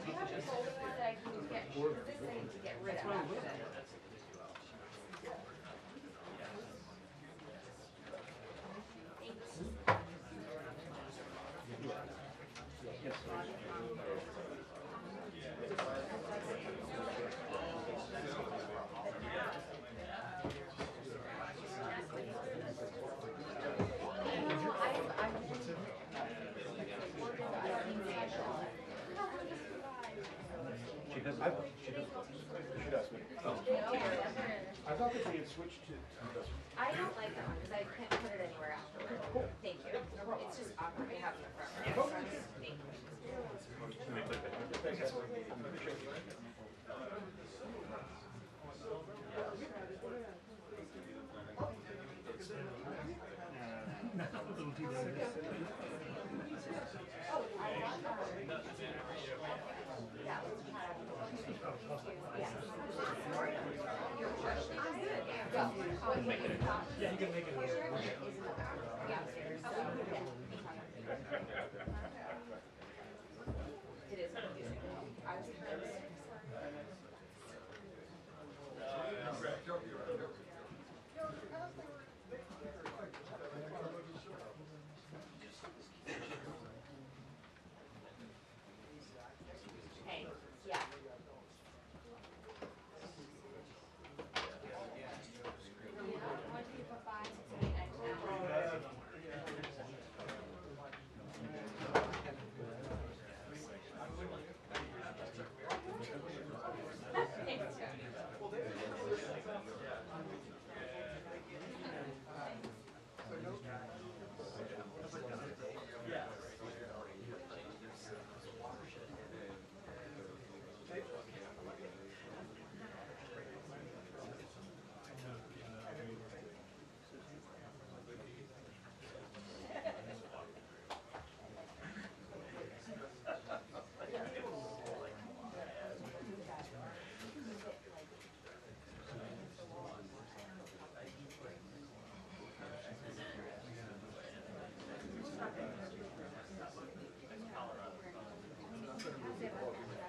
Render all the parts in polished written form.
you have a folding one that I can get, this I need to get rid of after this. I thought that they had switched to. I don't like that one because I can't put it anywhere afterwards. Cool. Thank you. It's just awkward to have in the front. Thank you. Yeah, you can make it here. It is confusing. I was Hey, yeah.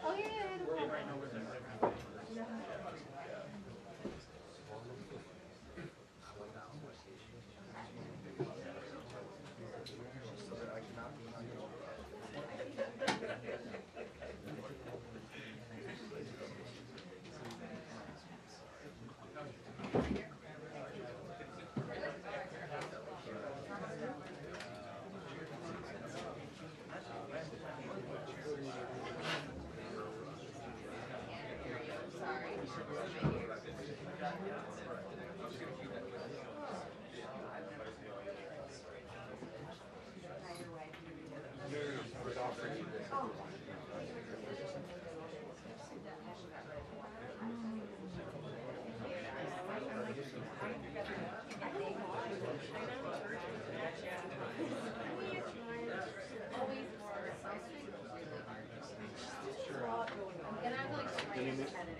Oh yeah.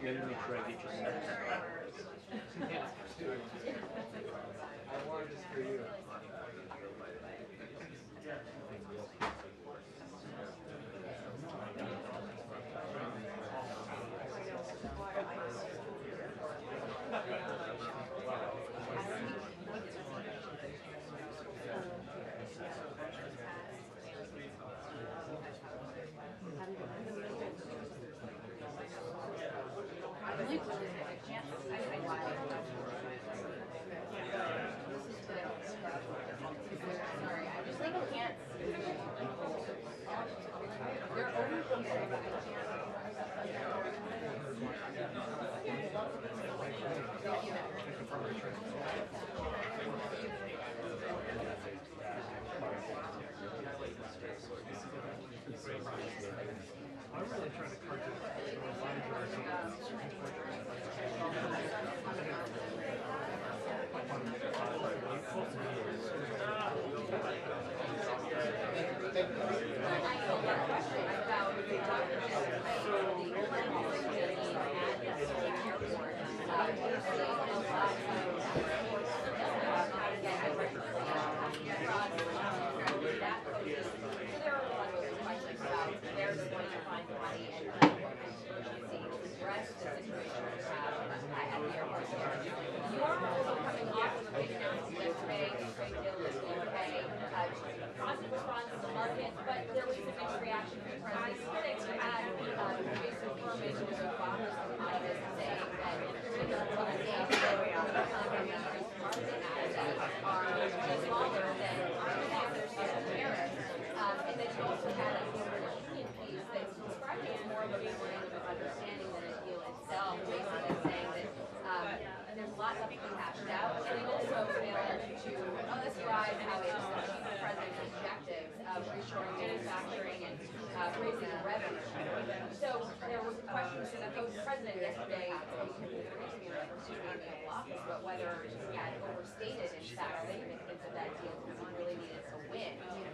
Let me make sure I get you set. I wanted this for you. I'm really trying to cut There's going to find money and assess the situation at the airport here. You are also coming off of a big announcement yesterday, a trade deal with the UK, positive response in the market, but there was a mixed reaction from President critics who had Jason Furman, who was a founder of economist, saying that some of the things that are increased market assets are just smaller than others on tariffs. And then you also had a union piece that described it as more of a memorandum of understanding than a deal itself, basically saying that there's a lot left to be hashed out. And it also failed to describe how it achieved the president's objectives of reshoring manufacturing and raising revenue. So there were questions from the president yesterday, but whether he had overstated in fact significance of that deal because he really needed to win. He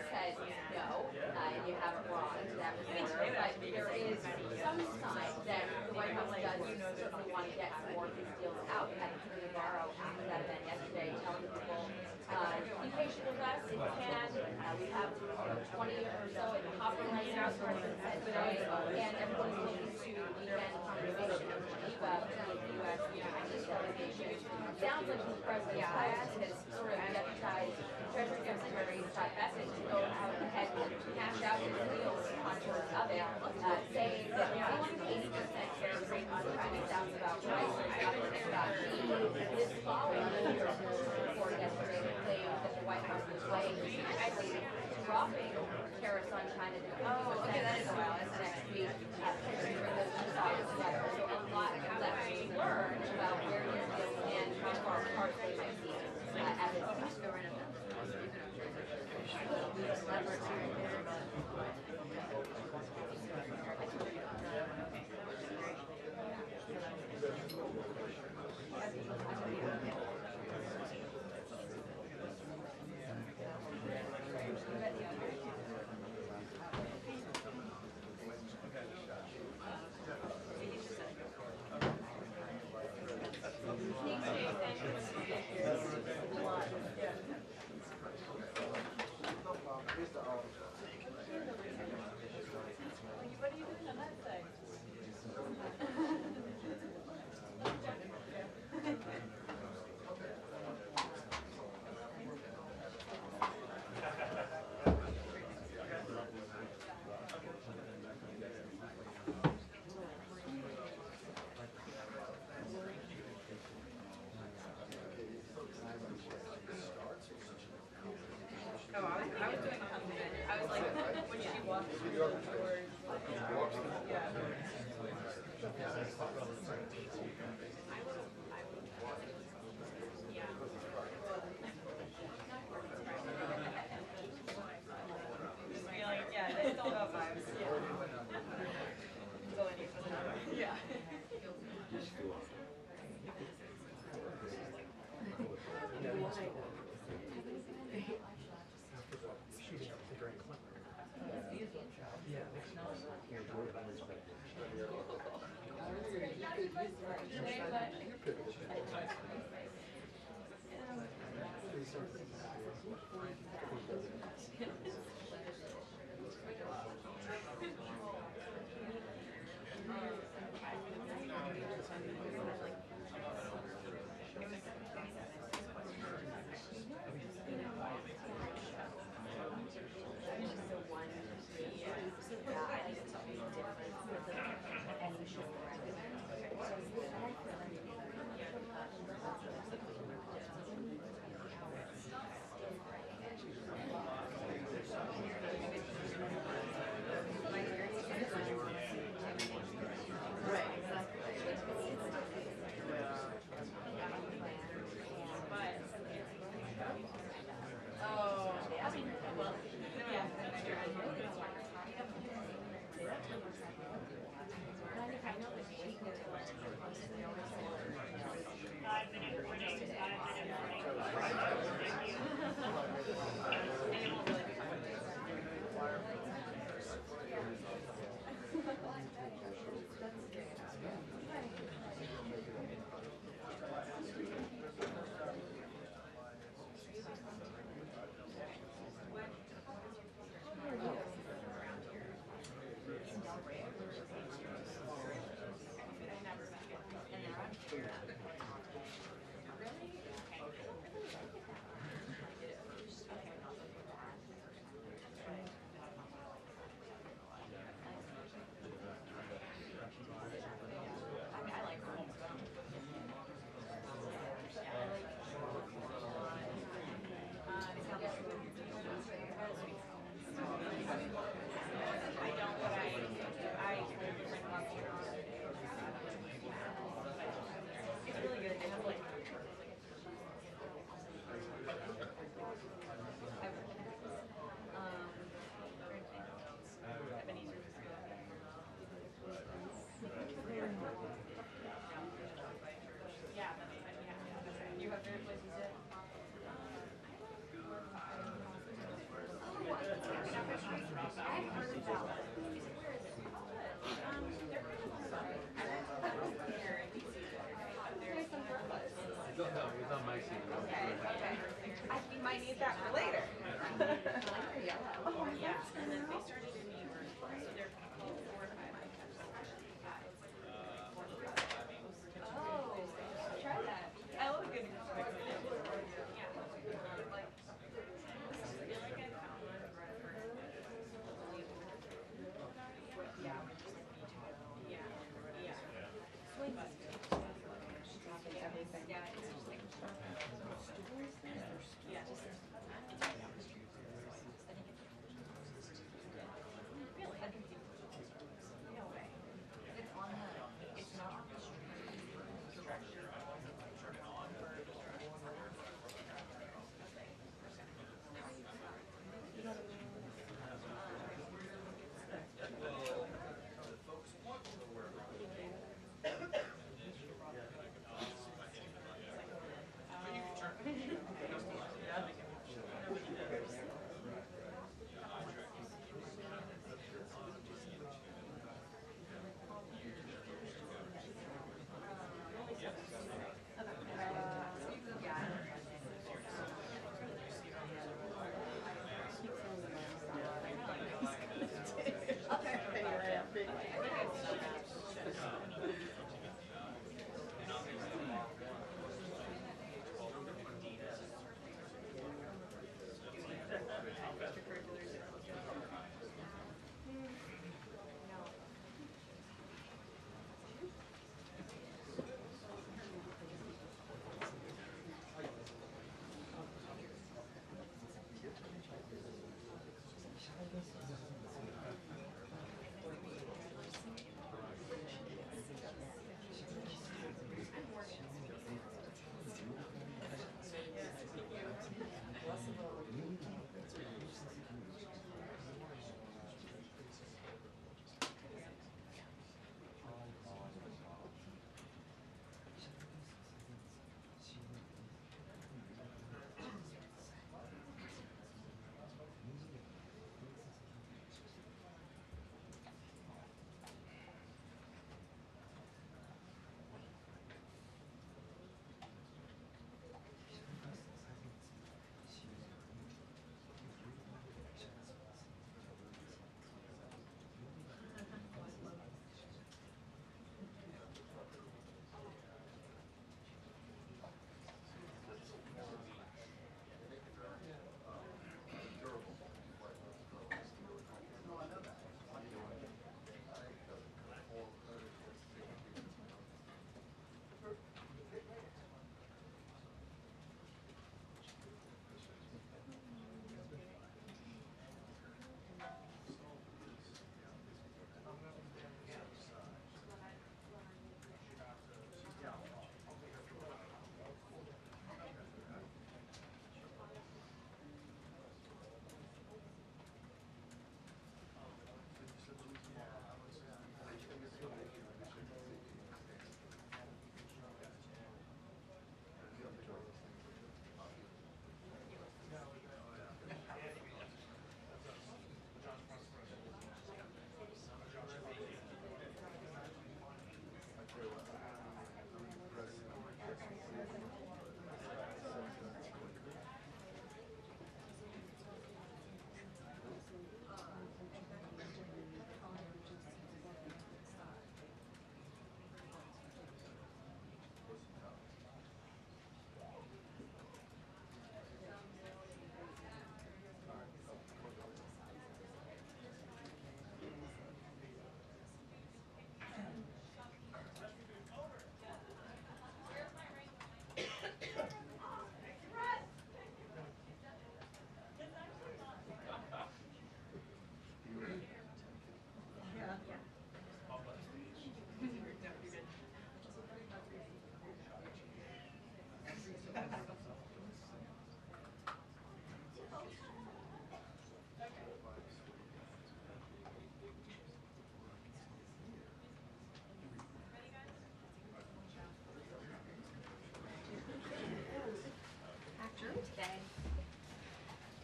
said no, and you have it wrong to that reporter, but there is some sign that the White House does certainly want to get more of these deals out. We had Attorney Barrow after that event yesterday telling people, be patient with us if you can. We have 20 or so in the hopper right now, as the president said today, and everyone's looking to weekend conversation in Geneva between the U.S. and the Chinese delegation. Sounds like the president's has sort of deputized Treasury Secretary Scott Bessent to go out ahead and hash out his deal with the contours of it, saying that we want an 80% tariff rate on China sounds about right for Scott This following the report yesterday that claimed that the White House was weighing actually dropping tariffs on China. That is a while. That's next week. Potentially bring those two sides together. So a lot left to learn about where these deals stand, how far apart they might be at this time.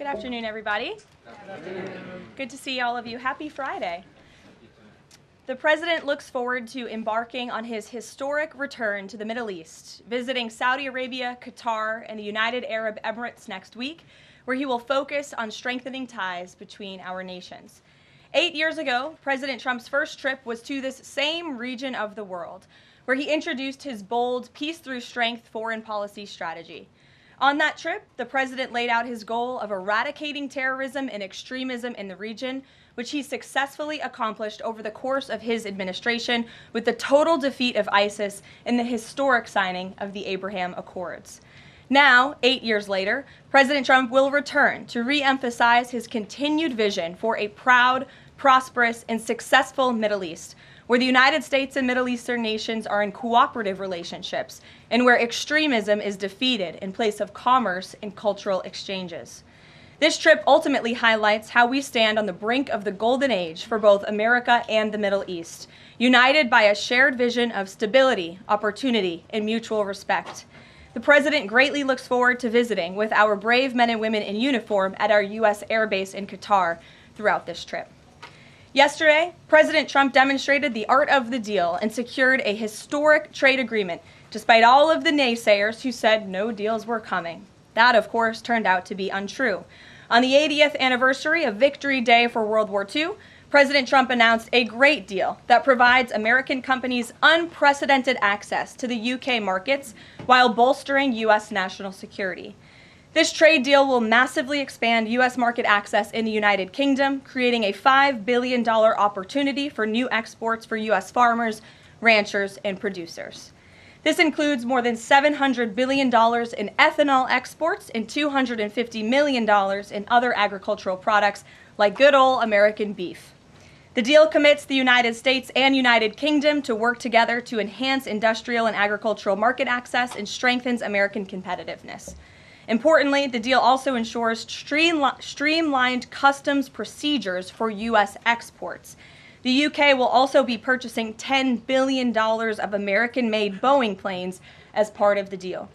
afternoon, everybody. Good to see all of you. Happy Friday. The President looks forward to embarking on his historic return to the Middle East, visiting Saudi Arabia, Qatar, and the United Arab Emirates next week, where he will focus on strengthening ties between our nations. 8 years ago, President Trump's first trip was to this same region of the world, where he introduced his bold peace through strength foreign policy strategy. On that trip, the President laid out his goal of eradicating terrorism and extremism in the region, which he successfully accomplished over the course of his administration with the total defeat of ISIS and the historic signing of the Abraham Accords. Now, 8 years later, President Trump will return to re-emphasize his continued vision for a proud, prosperous, and successful Middle East, where the United States and Middle Eastern nations are in cooperative relationships, and where extremism is defeated in place of commerce and cultural exchanges. This trip ultimately highlights how we stand on the brink of the golden age for both America and the Middle East, united by a shared vision of stability, opportunity, and mutual respect. The President greatly looks forward to visiting with our brave men and women in uniform at our U.S. Air Base in Qatar throughout this trip. Yesterday, President Trump demonstrated the art of the deal and secured a historic trade agreement, despite all of the naysayers who said no deals were coming. That, of course, turned out to be untrue. On the 80th anniversary of Victory Day for World War II, President Trump announced a great deal that provides American companies unprecedented access to the UK markets while bolstering U.S. national security. This trade deal will massively expand U.S. market access in the United Kingdom, creating a $5 billion opportunity for new exports for U.S. farmers, ranchers, and producers. This includes more than $700 billion in ethanol exports and $250 million in other agricultural products like good old American beef. The deal commits the United States and United Kingdom to work together to enhance industrial and agricultural market access and strengthens American competitiveness. Importantly, the deal also ensures streamlined customs procedures for U.S. exports. The UK will also be purchasing $10 billion of American-made Boeing planes as part of the deal.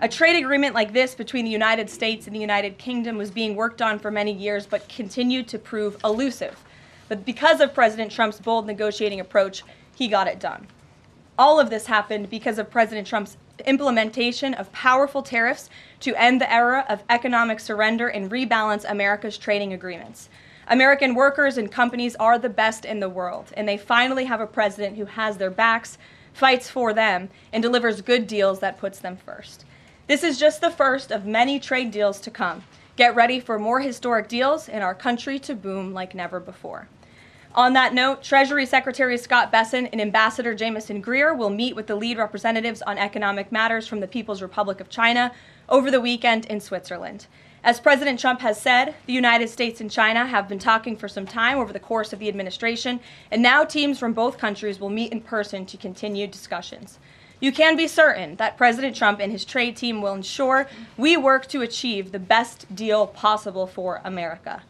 A trade agreement like this between the United States and the United Kingdom was being worked on for many years but continued to prove elusive. But because of President Trump's bold negotiating approach, he got it done. All of this happened because of President Trump's implementation of powerful tariffs to end the era of economic surrender and rebalance America's trading agreements. American workers and companies are the best in the world, and they finally have a president who has their backs, fights for them, and delivers good deals that puts them first. This is just the first of many trade deals to come. Get ready for more historic deals and our country to boom like never before. On that note, Treasury Secretary Scott Bessent and Ambassador Jamieson Greer will meet with the lead representatives on economic matters from the People's Republic of China over the weekend in Switzerland. As President Trump has said, the United States and China have been talking for some time over the course of the administration, and now teams from both countries will meet in person to continue discussions. You can be certain that President Trump and his trade team will ensure we work to achieve the best deal possible for America.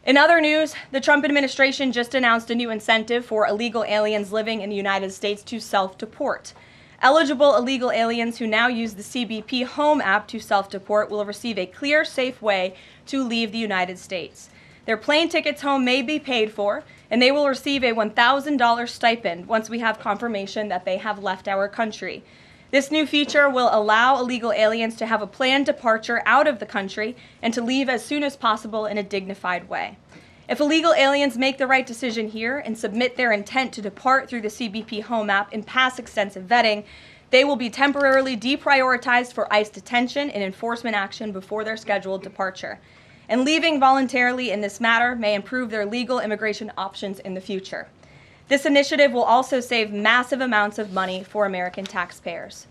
In other news, the Trump administration just announced a new incentive for illegal aliens living in the United States to self-deport. Eligible illegal aliens who now use the CBP Home app to self-deport will receive a clear, safe way to leave the United States. Their plane tickets home may be paid for, and they will receive a $1,000 stipend once we have confirmation that they have left our country. This new feature will allow illegal aliens to have a planned departure out of the country and to leave as soon as possible in a dignified way. If illegal aliens make the right decision here and submit their intent to depart through the CBP Home app and pass extensive vetting, they will be temporarily deprioritized for ICE detention and enforcement action before their scheduled departure. And leaving voluntarily in this matter may improve their legal immigration options in the future. This initiative will also save massive amounts of money for American taxpayers.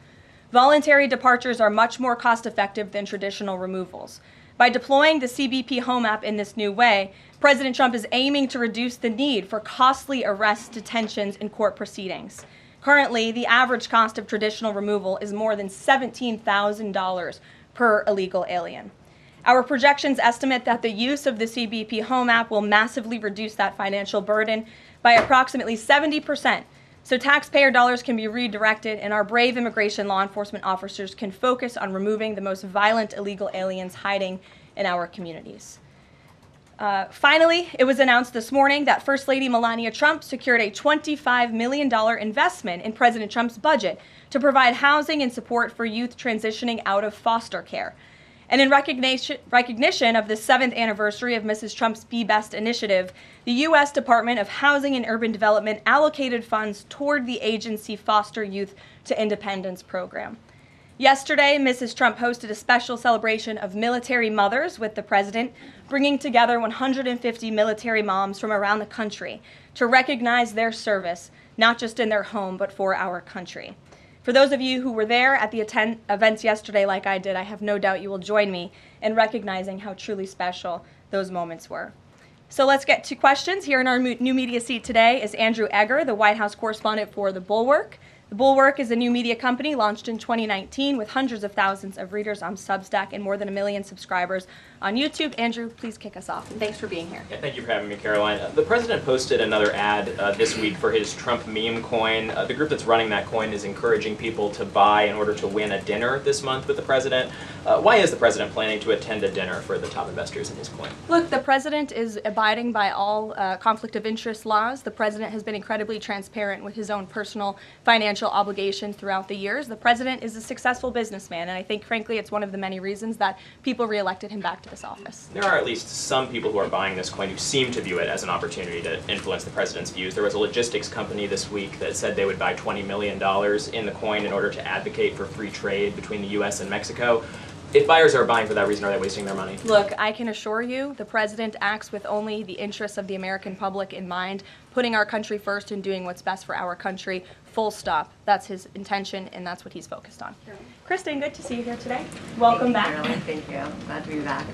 Voluntary departures are much more cost-effective than traditional removals. By deploying the CBP Home app in this new way, President Trump is aiming to reduce the need for costly arrests, detentions, and court proceedings. Currently, the average cost of traditional removal is more than $17,000 per illegal alien. Our projections estimate that the use of the CBP Home app will massively reduce that financial burden by approximately 70%, so taxpayer dollars can be redirected and our brave immigration law enforcement officers can focus on removing the most violent illegal aliens hiding in our communities. Finally, it was announced this morning that First Lady Melania Trump secured a $25 million investment in President Trump's budget to provide housing and support for youth transitioning out of foster care. And in recognition of the 7th anniversary of Mrs. Trump's Be Best initiative, the U.S. Department of Housing and Urban Development allocated funds toward the agency Foster Youth to Independence program. Yesterday, Mrs. Trump hosted a special celebration of military mothers with the president, bringing together 150 military moms from around the country to recognize their service, not just in their home, but for our country. For those of you who were there at the events yesterday like I did, I have no doubt you will join me in recognizing how truly special those moments were. So let's get to questions. Here in our new media seat today is Andrew Egger, the White House correspondent for The Bulwark. The Bulwark is a new media company launched in 2019 with hundreds of thousands of readers on Substack and more than 1 million subscribers on YouTube. Andrew, please kick us off. And thanks for being here. Yeah, thank you for having me, Caroline. The president posted another ad this week for his Trump meme coin. The group that's running that coin is encouraging people to buy in order to win a dinner this month with the president. Why is the president planning to attend a dinner for the top investors in his coin? Look, the president is abiding by all conflict of interest laws. The president has been incredibly transparent with his own personal financial obligations throughout the years. The president is a successful businessman, and I think, frankly, it's one of the many reasons that people reelected him back to this office. There are at least some people who are buying this coin who seem to view it as an opportunity to influence the president's views. There was a logistics company this week that said they would buy $20 million in the coin in order to advocate for free trade between the U.S. and Mexico. If buyers are buying for that reason, are they wasting their money? Look, I can assure you the president acts with only the interests of the American public in mind, putting our country first and doing what's best for our country, full stop. That's his intention, and that's what he's focused on. Kristen, good to see you here today. Welcome back. Caroline. Thank you. Glad to be back.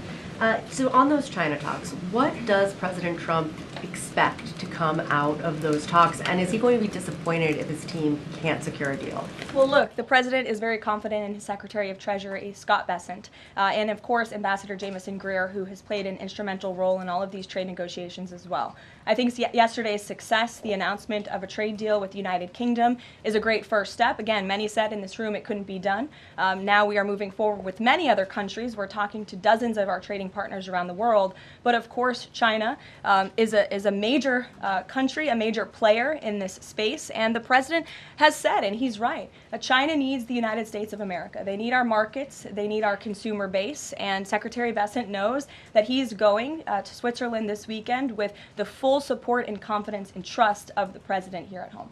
So on those China talks, what does President Trump expect to come out of those talks? And is he going to be disappointed if his team can't secure a deal? Well, look, the president is very confident in his Secretary of Treasury, Scott Bessent, and of course, Ambassador Jamieson Greer, who has played an instrumental role in all of these trade negotiations as well. I think yesterday's success, the announcement of a trade deal with the United Kingdom, is a great first step. Again, many said in this room it couldn't be done. Now we are moving forward with many other countries. We're talking to dozens of our trading partners around the world. But of course, China is a major country, a major player in this space. And the president has said, and he's right, China needs the United States of America. They need our markets. They need our consumer base. And Secretary Bessent knows that he's going to Switzerland this weekend with the full support and confidence and trust of the president here at home.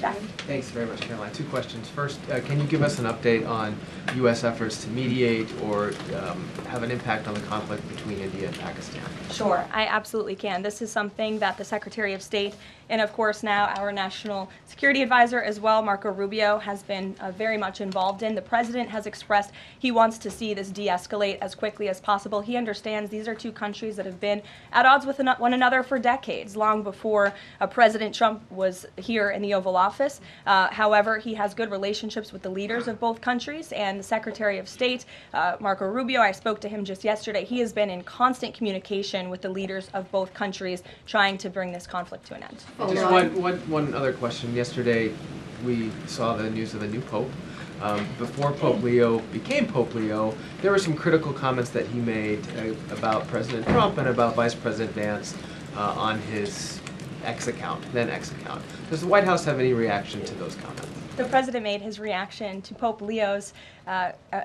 Jack. Thanks very much, Caroline. 2 questions. First, can you give us an update on U.S. efforts to mediate or have an impact on the conflict between India and Pakistan? Sure, I absolutely can. This is something that the Secretary of State and, of course, now our National Security Advisor as well, Marco Rubio, has been very much involved in. The president has expressed he wants to see this de-escalate as quickly as possible. He understands these are 2 countries that have been at odds with one another for decades, long before President Trump was here in the Oval Office. However, he has good relationships with the leaders of both countries, and the Secretary of State, Marco Rubio, I spoke to him just yesterday. He has been in constant communication with the leaders of both countries trying to bring this conflict to an end. Just one other question. Yesterday, we saw the news of a new pope. Before Pope Leo became Pope Leo, there were some critical comments that he made about President Trump and about Vice President Vance on his then X account. Does the White House have any reaction to those comments? The president made his reaction to Pope Leo's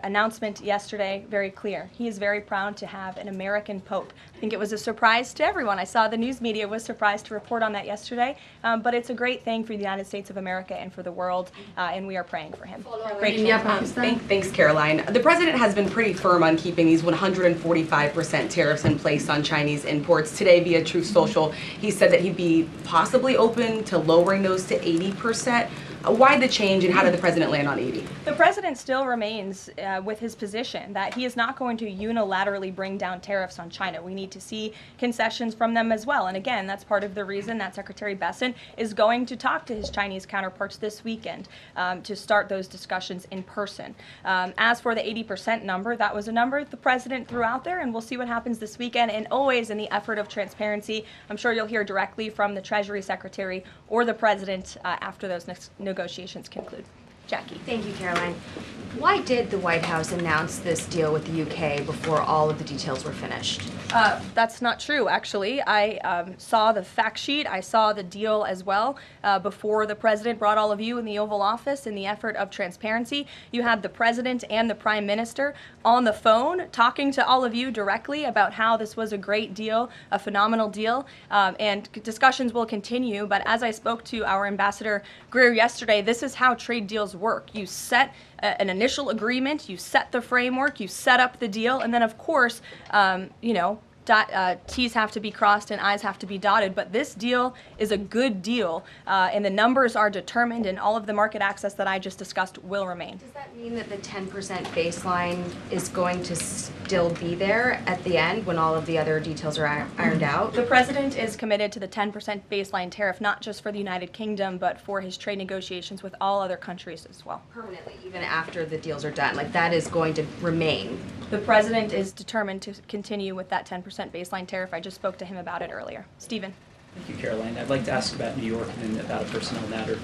announcement yesterday very clear. He is very proud to have an American pope. I think it was a surprise to everyone. I saw the news media was surprised to report on that yesterday, but it's a great thing for the United States of America and for the world, and we are praying for him. Thanks, Caroline. The president has been pretty firm on keeping these 145% tariffs in place on Chinese imports. Today, via Truth Social, he said that he'd be possibly open to lowering those to 80%. Why the change, and how did the president land on 80? The president still remains with his position that he is not going to unilaterally bring down tariffs on China. We need to see concessions from them as well. And again, that's part of the reason that Secretary Bessent is going to talk to his Chinese counterparts this weekend to start those discussions in person. As for the 80% number, that was a number the president threw out there, and we'll see what happens this weekend. And always in the effort of transparency, I'm sure you'll hear directly from the Treasury Secretary or the president after those negotiations conclude. Jackie. Thank you, Caroline. Why did the White House announce this deal with the UK before all of the details were finished? That's not true, actually. I saw the fact sheet. I saw the deal as well before the president brought all of you in the Oval Office in the effort of transparency. You had the president and the prime minister on the phone talking to all of you directly about how this was a great deal, a phenomenal deal, and discussions will continue. But as I spoke to our Ambassador Greer yesterday, this is how trade deals work. You set an initial agreement, you set the framework, you set up the deal, and then of course, T's have to be crossed and I's have to be dotted, but this deal is a good deal, and the numbers are determined, and all of the market access that I just discussed will remain. Does that mean that the 10% baseline is going to still be there at the end when all of the other details are ironed out? The president is committed to the 10% baseline tariff, not just for the United Kingdom, but for his trade negotiations with all other countries as well. Permanently, even after the deals are done, like that is going to remain? The president is determined to continue with that 10% baseline tariff. I just spoke to him about it earlier. Stephen. Thank you, Caroline. I'd like to ask about New York and then about a personnel matter.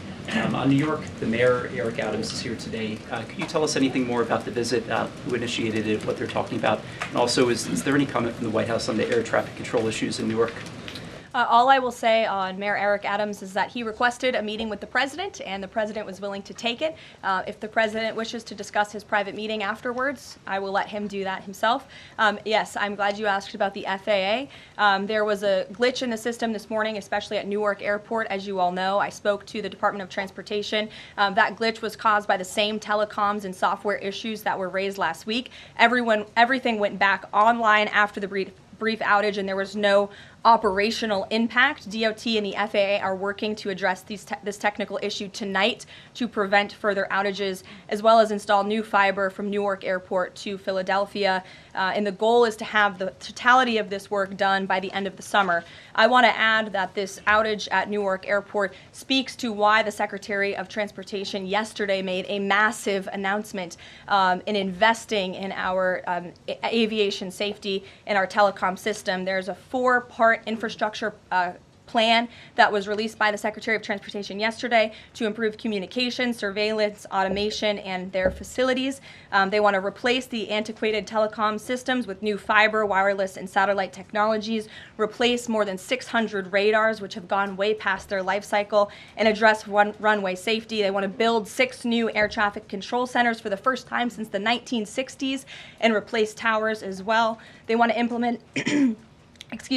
On New York, the mayor, Eric Adams, is here today. Could you tell us anything more about the visit, who initiated it, what they're talking about? And also, is there any comment from the White House on the air traffic control issues in Newark? All I will say on Mayor Eric Adams is that he requested a meeting with the president, and the president was willing to take it. If the president wishes to discuss his private meeting afterwards, I will let him do that himself. Yes, I'm glad you asked about the FAA. There was a glitch in the system this morning, especially at Newark Airport. As you all know, I spoke to the Department of Transportation. That glitch was caused by the same telecoms and software issues that were raised last week. Everything went back online after the brief outage, and there was no operational impact. DOT and the FAA are working to address this technical issue tonight to prevent further outages, as well as install new fiber from Newark Airport to Philadelphia. And the goal is to have the totality of this work done by the end of the summer. I want to add that this outage at Newark Airport speaks to why the Secretary of Transportation yesterday made a massive announcement in investing in our aviation safety and our telecom system. There's a 4-part infrastructure plan that was released by the Secretary of Transportation yesterday to improve communication, surveillance, automation, and their facilities. They want to replace the antiquated telecom systems with new fiber, wireless, and satellite technologies, replace more than 600 radars, which have gone way past their life cycle, and address runway safety. They want to build 6 new air traffic control centers for the first time since the 1960s and replace towers as well. They want to implement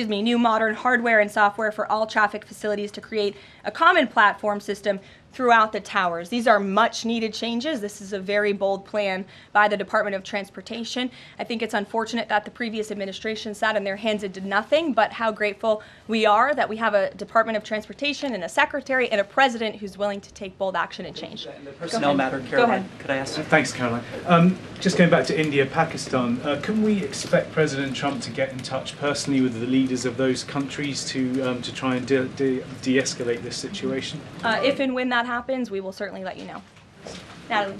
new modern hardware and software for all traffic facilities to create a common platform system throughout the towers. These are much needed changes. This is a very bold plan by the Department of Transportation. I think it's unfortunate that the previous administration sat on their hands and did nothing, but how grateful we are that we have a Department of Transportation and a secretary and a president who's willing to take bold action and change. And the personnel matter, Caroline, could I ask? Thanks, Caroline. Just going back to India, Pakistan, can we expect President Trump to get in touch personally with the leaders of those countries to try and de-escalate this situation? If and when that happens, we will certainly let you know. Natalie.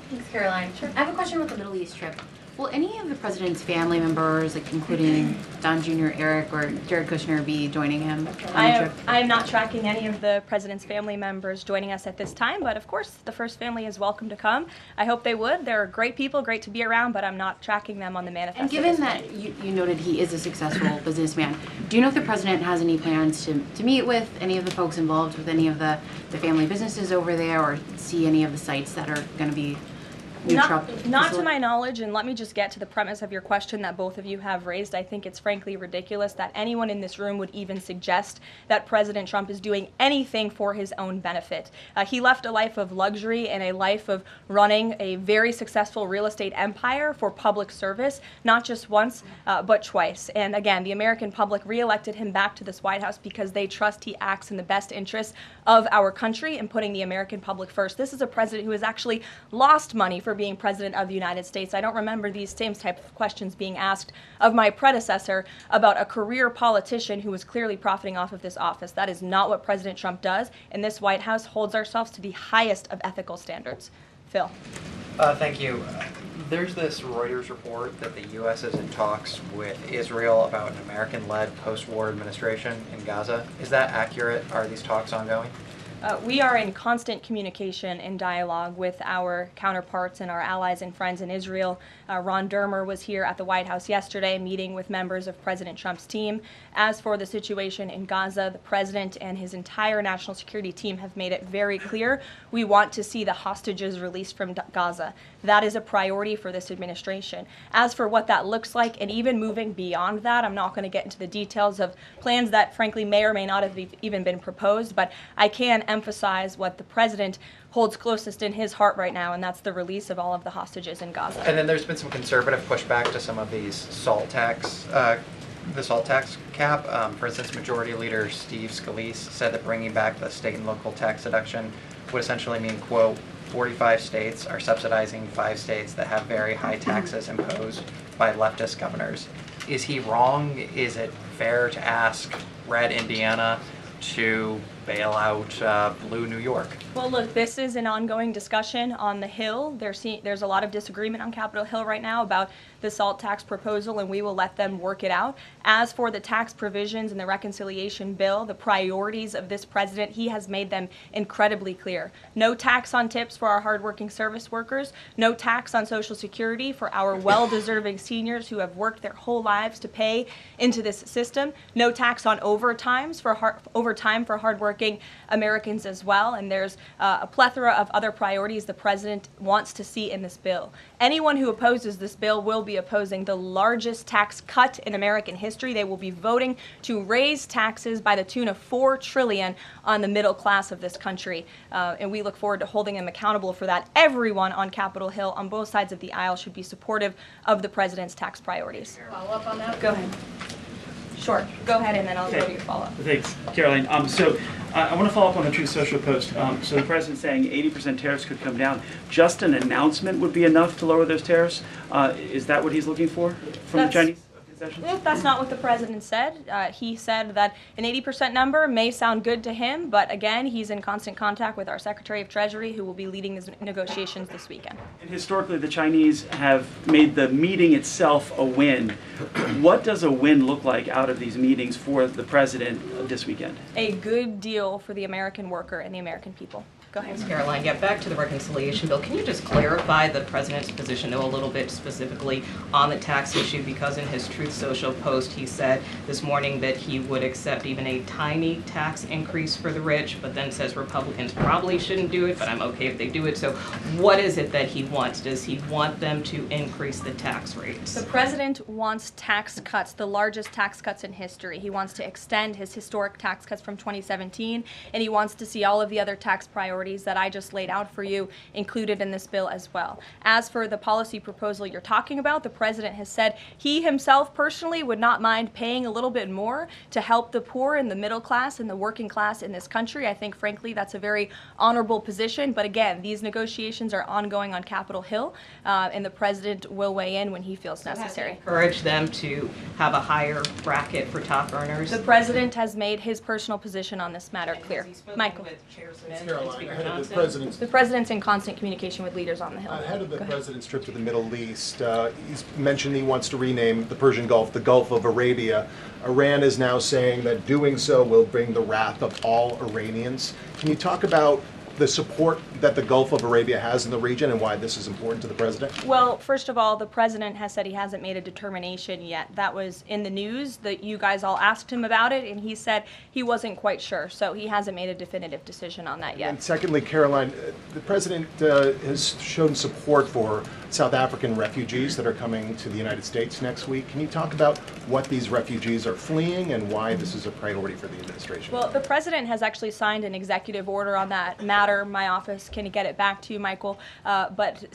Thanks, Caroline. Sure. I have a question about the Middle East trip. Will any of the president's family members, like including Don Jr., Eric, or Jared Kushner, be joining him on the trip? I am not tracking any of the president's family members joining us at this time, but of course, the first family is welcome to come. I hope they would. They're great people, great to be around, but I'm not tracking them on the manifest. And given that you noted he is a successful businessman, do you know if the president has any plans to meet with any of the folks involved with any of the family businesses over there, or see any of the sites that are going to be Not to my knowledge, and let me just get to the premise of your question that both of you have raised. I think it's frankly ridiculous that anyone in this room would even suggest that President Trump is doing anything for his own benefit. He left a life of luxury and a life of running a very successful real estate empire for public service, not just once, but twice. And again, the American public reelected him back to this White House because they trust he acts in the best interest of our country and putting the American public first. This is a president who has actually lost money for being president of the United States. I don't remember these same type of questions being asked of my predecessor about a career politician who was clearly profiting off of this office. That is not what President Trump does, and this White House holds ourselves to the highest of ethical standards. Phil. Thank you. There's this Reuters report that the U.S. is in talks with Israel about an American-led post-war administration in Gaza. Is that accurate? Are these talks ongoing? We are in constant communication and dialogue with our counterparts and our allies and friends in Israel. Ron Dermer was here at the White House yesterday meeting with members of President Trump's team. As for the situation in Gaza, the president and his entire national security team have made it very clear we want to see the hostages released from Gaza. That is a priority for this administration. As for what that looks like, and even moving beyond that, I'm not going to get into the details of plans that frankly may or may not have even been proposed, but I can emphasize what the president holds closest in his heart right now, and that's the release of all of the hostages in Gaza. And then there's been some conservative pushback to some of these salt tax, the salt tax cap. For instance, Majority Leader Steve Scalise said that bringing back the state and local tax deduction would essentially mean, quote, 45 states are subsidizing 5 states that have very high taxes imposed by leftist governors. Is he wrong? Is it fair to ask red Indiana to bail out blue New York? Well, look, this is an ongoing discussion on the Hill. There's a lot of disagreement on Capitol Hill right now about the SALT tax proposal, and we will let them work it out. As for the tax provisions in the reconciliation bill, the priorities of this president, he has made them incredibly clear. No tax on tips for our hardworking service workers, no tax on Social Security for our well-deserving seniors who have worked their whole lives to pay into this system, no tax on overtime for hardworking Americans as well, and there's a plethora of other priorities the president wants to see in this bill. Anyone who opposes this bill will be opposing the largest tax cut in American history. They will be voting to raise taxes by the tune of $4 trillion on the middle class of this country, and we look forward to holding them accountable for that. Everyone on Capitol Hill on both sides of the aisle should be supportive of the president's tax priorities. Follow up on that? Go ahead. Sure. Go ahead, and then I'll go to your follow-up. Thanks, Caroline. I want to follow up on the Truth Social post. So the president's saying 80% tariffs could come down. Just an announcement would be enough to lower those tariffs. Is that what he's looking for from the Chinese concessions? That's not what the president said. He said that an 80% number may sound good to him, but again, he's in constant contact with our Secretary of Treasury, who will be leading these negotiations this weekend. And historically, the Chinese have made the meeting itself a win. What does a win look like out of these meetings for the president this weekend? A good deal for the American worker and the American people. Go ahead. Thanks, Caroline. Yeah, back to the reconciliation bill. Can you just clarify the president's position, though, a little bit specifically on the tax issue? Because in his Truth Social post, he said this morning that he would accept even a tiny tax increase for the rich, but then says Republicans probably shouldn't do it, but I'm okay if they do it. So what is it that he wants? Does he want them to increase the tax rates? The president wants tax cuts, the largest tax cuts in history. He wants to extend his historic tax cuts from 2017, and he wants to see all of the other tax priorities that I just laid out for you included in this bill as well. As for the policy proposal you're talking about, the president has said he himself personally would not mind paying a little bit more to help the poor and the middle class and the working class in this country. I think, frankly, that's a very honorable position. But again, these negotiations are ongoing on Capitol Hill, and the president will weigh in when he feels necessary. Encourage them to have a higher bracket for top earners? The president has made his personal position on this matter clear. Michael. The president's in constant communication with leaders on the Hill. Ahead of the president's trip to the Middle East, he's mentioned he wants to rename the Persian Gulf the Gulf of Arabia. Iran is now saying that doing so will bring the wrath of all Iranians. Can you talk about the support that the Gulf of Arabia has in the region and why this is important to the president? Well, first of all, the president has said he hasn't made a determination yet. That was in the news that you guys all asked him about it, and he said he wasn't quite sure. So he hasn't made a definitive decision on that yet. And secondly, Caroline, the president has shown support for South African refugees that are coming to the United States next week. Can you talk about what these refugees are fleeing and why this is a priority for the administration? Well, the president has actually signed an executive order on that matter. My office can get it back to you, Michael. But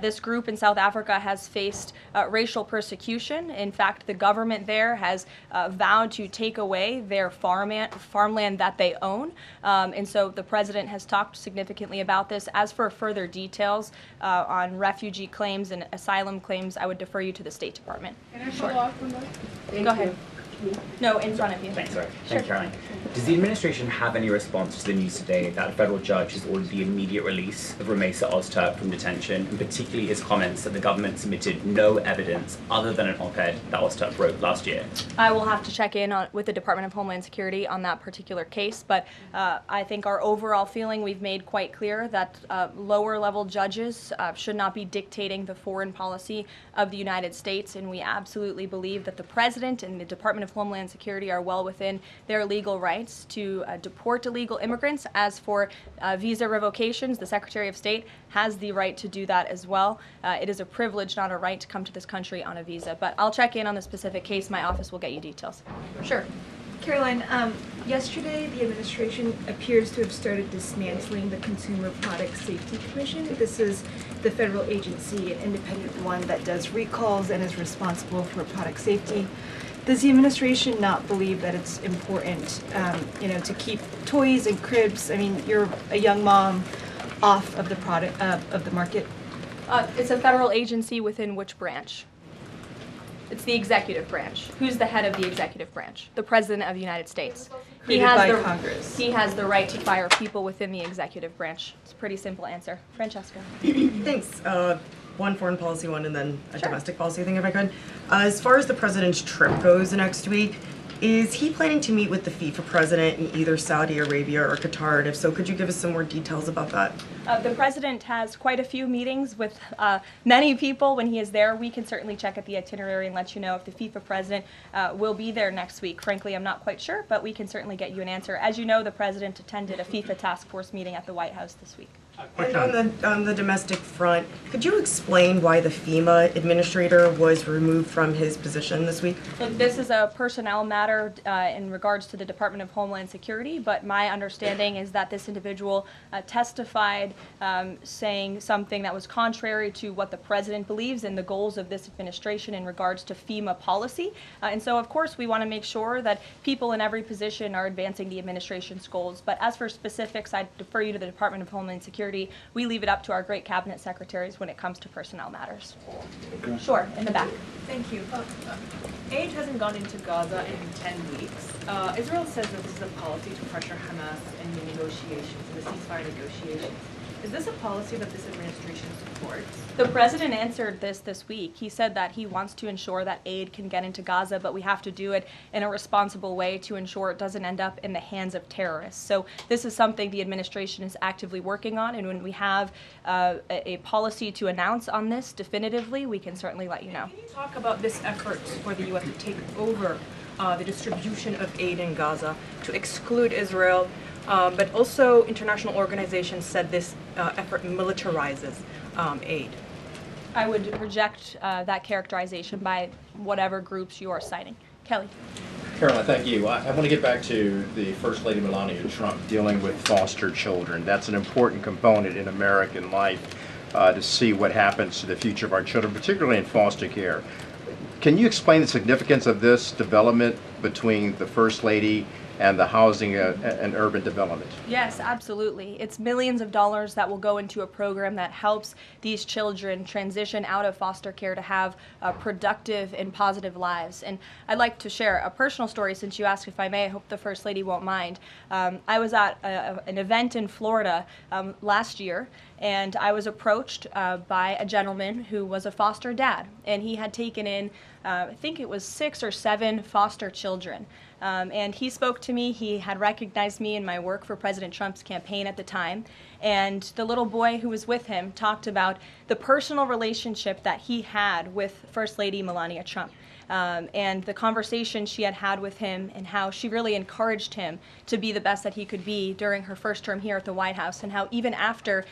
this group in South Africa has faced racial persecution. In fact, the government there has vowed to take away their farmland that they own. And so the president has talked significantly about this. As for further details on refugee claims and asylum claims, I would defer you to the State Department. Can I follow up on that? Go ahead. No, in front of you. Thanks, sorry. Sure. Thanks, Caroline. Does the administration have any response to the news today that a federal judge has ordered the immediate release of Ramesa Ozturk from detention, and particularly his comments that the government submitted no evidence other than an op-ed that Ozturk wrote last year? I will have to check in with the Department of Homeland Security on that particular case, but I think our overall feeling, we've made quite clear that lower level judges should not be dictating the foreign policy of the United States, and we absolutely believe that the President and the Department of Homeland Security are well within their legal rights to deport illegal immigrants. As for visa revocations, the Secretary of State has the right to do that as well. It is a privilege, not a right, to come to this country on a visa. But I'll check in on the specific case. My office will get you details. Sure. Caroline, yesterday the administration appears to have started dismantling the Consumer Product Safety Commission. This is the federal agency, an independent one that does recalls and is responsible for product safety. Does the administration not believe that it's important, to keep toys and cribs? I mean, you're a young mom, off of the product of the market. It's a federal agency within which branch? It's the executive branch. Who's the head of the executive branch? The President of the United States. Created by Congress. He has the right to fire people within the executive branch. It's a pretty simple answer. Francesca. Thanks. One foreign policy one and then a domestic policy thing, if I could. As far as the president's trip goes next week, is he planning to meet with the FIFA president in either Saudi Arabia or Qatar? And if so, could you give us some more details about that? The president has quite a few meetings with many people when he is there. We can certainly check at the itinerary and let you know if the FIFA president will be there next week. Frankly, I'm not quite sure, but we can certainly get you an answer. As you know, the president attended a FIFA task force meeting at the White House this week. And on the domestic front, could you explain why the FEMA administrator was removed from his position this week? Look, this is a personnel matter in regards to the Department of Homeland Security, but my understanding is that this individual testified saying something that was contrary to what the president believes and the goals of this administration in regards to FEMA policy. And so, of course, we want to make sure that people in every position are advancing the administration's goals. But as for specifics, I defer you to the Department of Homeland Security. We leave it up to our great cabinet secretaries when it comes to personnel matters. Sure, in the back. Thank you. Aid hasn't gone into Gaza in 10 weeks. Israel says that this is a policy to pressure Hamas in the negotiations, in the ceasefire negotiations. Is this a policy that this administration supports? The president answered this week. He said that he wants to ensure that aid can get into Gaza, but we have to do it in a responsible way to ensure it doesn't end up in the hands of terrorists. So this is something the administration is actively working on, and when we have a policy to announce on this definitively, we can certainly let you know. Can you talk about this effort for the U.S. to take over the distribution of aid in Gaza, to exclude Israel, but also international organizations said this effort militarizes aid? I would reject that characterization by whatever groups you are citing. Kelly. Caroline, thank you. I want to get back to the First Lady Melania Trump dealing with foster children. That's an important component in American life to see what happens to the future of our children, particularly in foster care. Can you explain the significance of this development between the First Lady and the housing and urban development? Yes, absolutely. It's millions of dollars that will go into a program that helps these children transition out of foster care to have productive and positive lives. And I'd like to share a personal story since you asked if I may. I hope the First Lady won't mind. I was at an event in Florida last year, and I was approached by a gentleman who was a foster dad, and he had taken in, I think it was 6 or 7 foster children. And he spoke to me. He had recognized me in my work for President Trump's campaign at the time. And the little boy who was with him talked about the personal relationship that he had with First Lady Melania Trump. And the conversation she had had with him and how she really encouraged him to be the best that he could be during her first term here at the White House, and how even after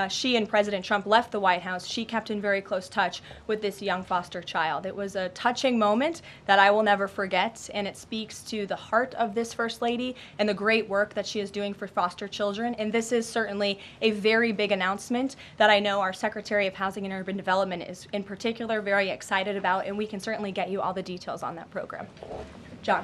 she and President Trump left the White House, she kept in very close touch with this young foster child. It was a touching moment that I will never forget, and it speaks to the heart of this First Lady and the great work that she is doing for foster children. And this is certainly a very big announcement that I know our Secretary of Housing and Urban Development is in particular very excited about, and we can certainly get you all the details on that program. John.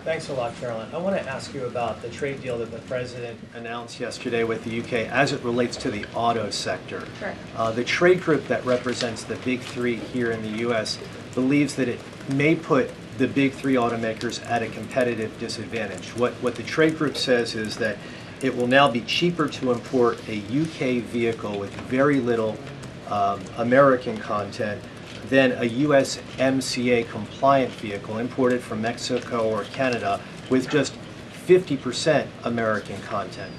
Thanks a lot, Caroline. I want to ask you about the trade deal that the President announced yesterday with the UK as it relates to the auto sector. Sure. The trade group that represents the big three here in the U.S. believes that it may put the big three automakers at a competitive disadvantage. What the trade group says is that it will now be cheaper to import a UK vehicle with very little American content than a USMCA compliant vehicle imported from Mexico or Canada with just 50% American content.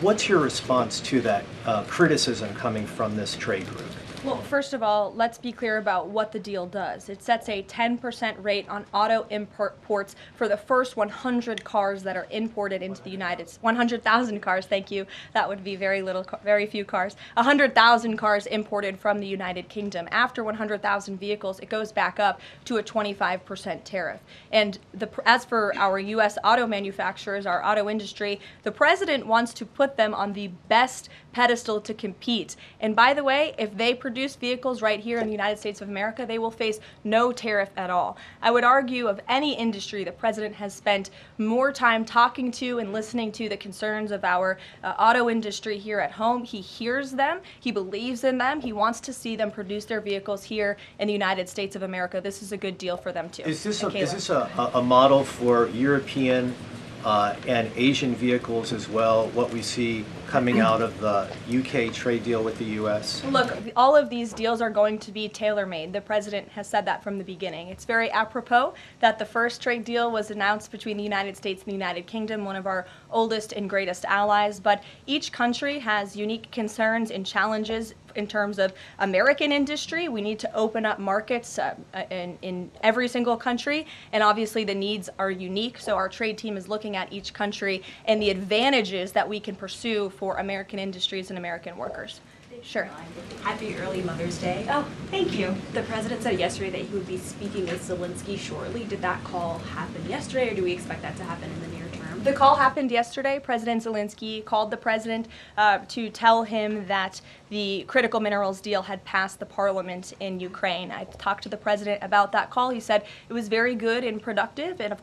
What's your response to that criticism coming from this trade group? Well, first of all, let's be clear about what the deal does. It sets a 10% rate on auto imports for the first 100 cars that are imported into the United States. 100,000 cars, thank you. That would be very few cars. 100,000 cars imported from the United Kingdom. After 100,000 vehicles, it goes back up to a 25% tariff. And as for our U.S. auto manufacturers, our auto industry, the president wants to put them on the best pedestal to compete. And by the way, if they produce vehicles right here in the United States of America, they will face no tariff at all. I would argue of any industry, the president has spent more time talking to and listening to the concerns of our auto industry here at home. He hears them, he believes in them, he wants to see them produce their vehicles here in the United States of America. This is a good deal for them too. Is this a model for European and Asian vehicles as well, what we see coming out of the UK trade deal with the US? Look, all of these deals are going to be tailor-made. The president has said that from the beginning. It's very apropos that the first trade deal was announced between the United States and the United Kingdom, one of our oldest and greatest allies, but each country has unique concerns and challenges in terms of American industry. We need to open up markets in every single country, and obviously the needs are unique, so our trade team is looking at each country and the advantages that we can pursue for American industries and American workers. Sure. Happy early Mother's Day. Oh, thank you. The president said yesterday that he would be speaking with Zelensky shortly. Did that call happen yesterday, or do we expect that to happen in the near term? The call happened yesterday. President Zelensky called the president to tell him that the critical minerals deal had passed the parliament in Ukraine. I talked to the president about that call. He said it was very good and productive, and of